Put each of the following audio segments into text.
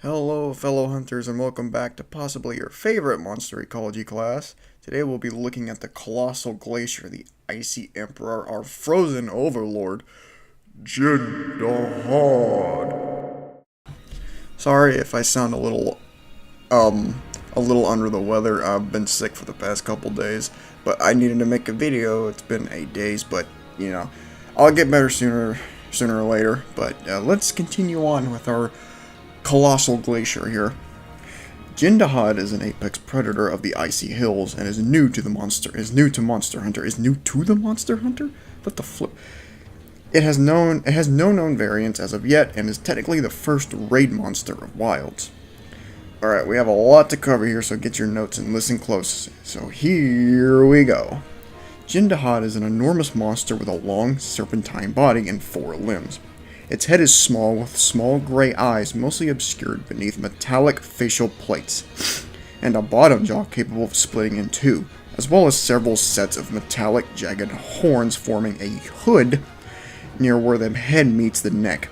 Hello, fellow hunters, and welcome back to possibly your favorite monster ecology class. Today we'll be looking at the colossal glacier, the icy emperor, our frozen overlord, dahaad. Sorry if I sound a little under the weather. I've been sick for the past couple days, but I needed to make a video. It's been 8 days, but I'll get better sooner or later. But let's continue on with our colossal glacier here. Dahaad is an apex predator of the icy hills and is new to Monster Hunter? What the flip? It has no known variants as of yet and is technically the first raid monster of wilds. Alright, we have a lot to cover here, so get your notes and listen close. So here we go. Dahaad is an enormous monster with a long serpentine body and 4 limbs. Its head is small, with small gray eyes mostly obscured beneath metallic facial plates, and a bottom jaw capable of splitting in 2, as well as several sets of metallic jagged horns forming a hood near where the head meets the neck.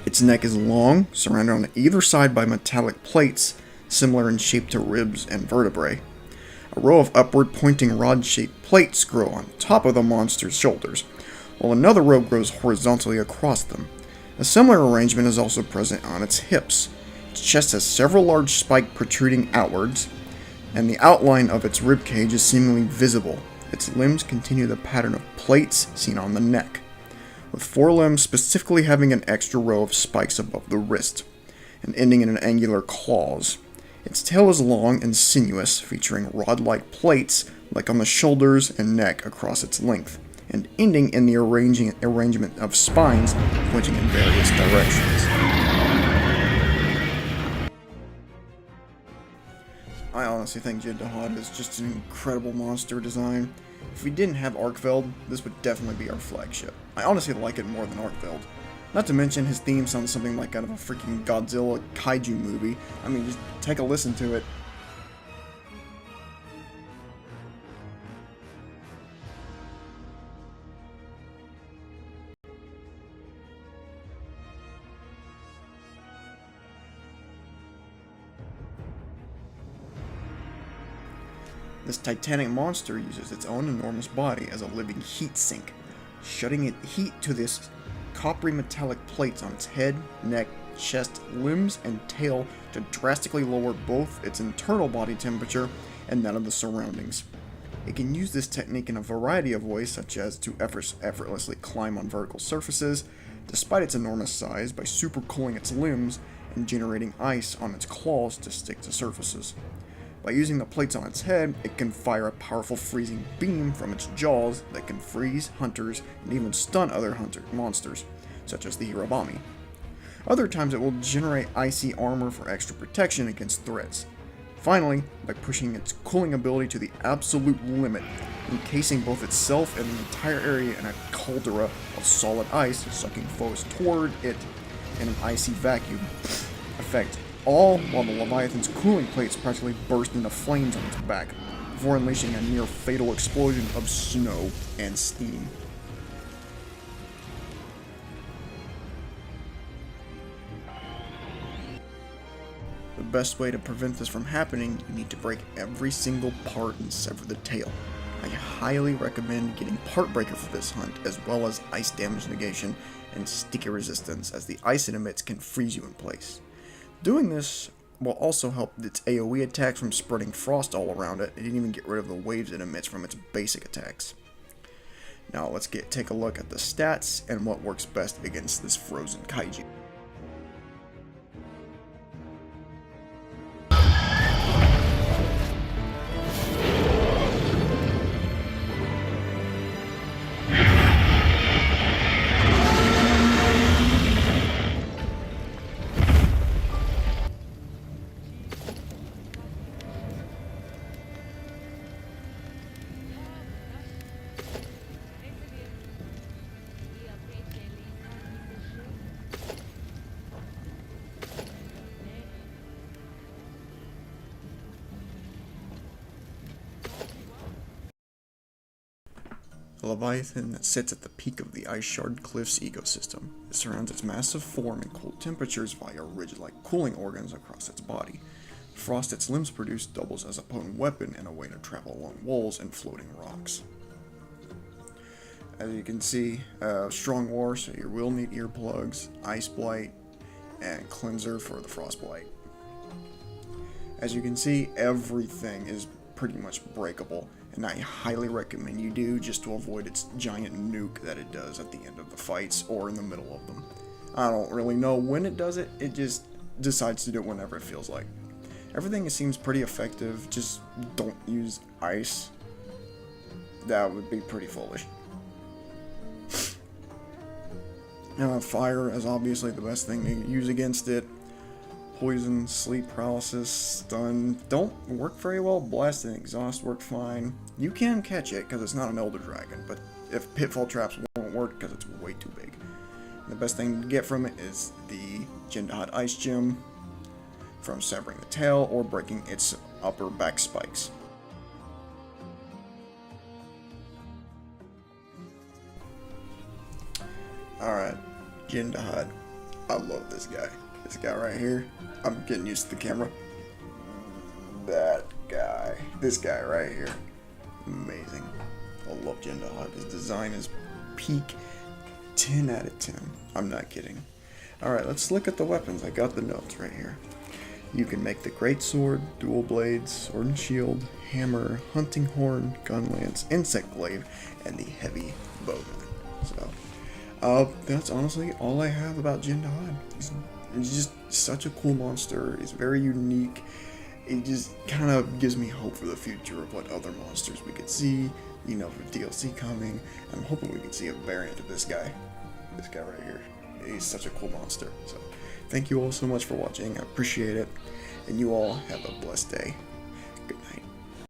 Its neck is long, surrounded on either side by metallic plates, similar in shape to ribs and vertebrae. A row of upward pointing rod-shaped plates grow on top of the monster's shoulders, while another row grows horizontally across them. A similar arrangement is also present on its hips. Its chest has several large spikes protruding outwards, and the outline of its ribcage is seemingly visible. Its limbs continue the pattern of plates seen on the neck, with 4 limbs specifically having an extra row of spikes above the wrist, and ending in an angular claws. Its tail is long and sinuous, featuring rod-like plates like on the shoulders and neck across its length, and ending in the arrangement of spines pointing in various directions. I honestly think dahaad is just an incredible monster design. If we didn't have Arkveld, this would definitely be our flagship. I honestly like it more than Arkveld. Not to mention, his theme sounds something like out of a freaking Godzilla Kaiju movie. I mean, just take a listen to it. This titanic monster uses its own enormous body as a living heat sink, shutting it heat to this coppery metallic plates on its head, neck, chest, limbs, and tail to drastically lower both its internal body temperature and that of the surroundings. It can use this technique in a variety of ways, such as to effortlessly climb on vertical surfaces, despite its enormous size, by supercooling its limbs and generating ice on its claws to stick to surfaces. By using the plates on its head, it can fire a powerful freezing beam from its jaws that can freeze hunters and even stun other monsters, such as the Hirabami. Other times it will generate icy armor for extra protection against threats. Finally, by pushing its cooling ability to the absolute limit, encasing both itself and the entire area in a caldera of solid ice, sucking foes toward it in an icy vacuum effect, all while the Leviathan's cooling plates practically burst into flames on its back, before unleashing a near fatal explosion of snow and steam. The best way to prevent this from happening, you need to break every single part and sever the tail. I highly recommend getting Part Breaker for this hunt, as well as ice damage negation and sticky resistance, as the ice it emits can freeze you in place. Doing this will also help its AoE attacks from spreading frost all around it, and even get rid of the waves it emits from its basic attacks. Now let's take a look at the stats and what works best against this frozen kaiju. leviathan that sits at the peak of the Ice Shard Cliffs ecosystem. It surrounds its massive form in cold temperatures via ridge-like cooling organs across its body. The frost its limbs produce doubles as a potent weapon and a way to travel along walls and floating rocks. As you can see, strong war, so you will need earplugs, ice blight, and cleanser for the frostblight. As you can see, everything is pretty much breakable, and I highly recommend you do, just to avoid its giant nuke that it does at the end of the fights or in the middle of them. I don't really know when it does it, it just decides to do it whenever it feels like. Everything seems pretty effective, just don't use ice. That would be pretty foolish. Fire is obviously the best thing to use against it. Poison, sleep paralysis, stun don't work very well. Blast and exhaust work fine. You can catch it because it's not an Elder Dragon, but if pitfall traps won't work because it's way too big. The best thing to get from it is the dahaad Ice Gem from severing the tail or breaking its upper back spikes. Alright, dahaad. I love this guy. This guy right here. I'm getting used to the camera. That guy. This guy right here. Amazing. I love dahaad. His design is peak 10 out of 10. I'm not kidding. Alright, let's look at the weapons. I got the notes right here. You can make the great sword, dual blades, sword and shield, hammer, hunting horn, gun lance, insect glaive, and the heavy bowgun. So, that's honestly all I have about dahaad. He's just such a cool monster. He's very unique. It just kind of gives me hope for the future of what other monsters we could see, you know, for DLC coming. I'm hoping we can see a variant of this guy. This guy right here. He's such a cool monster. So, thank you all so much for watching. I appreciate it. And you all have a blessed day. Good night.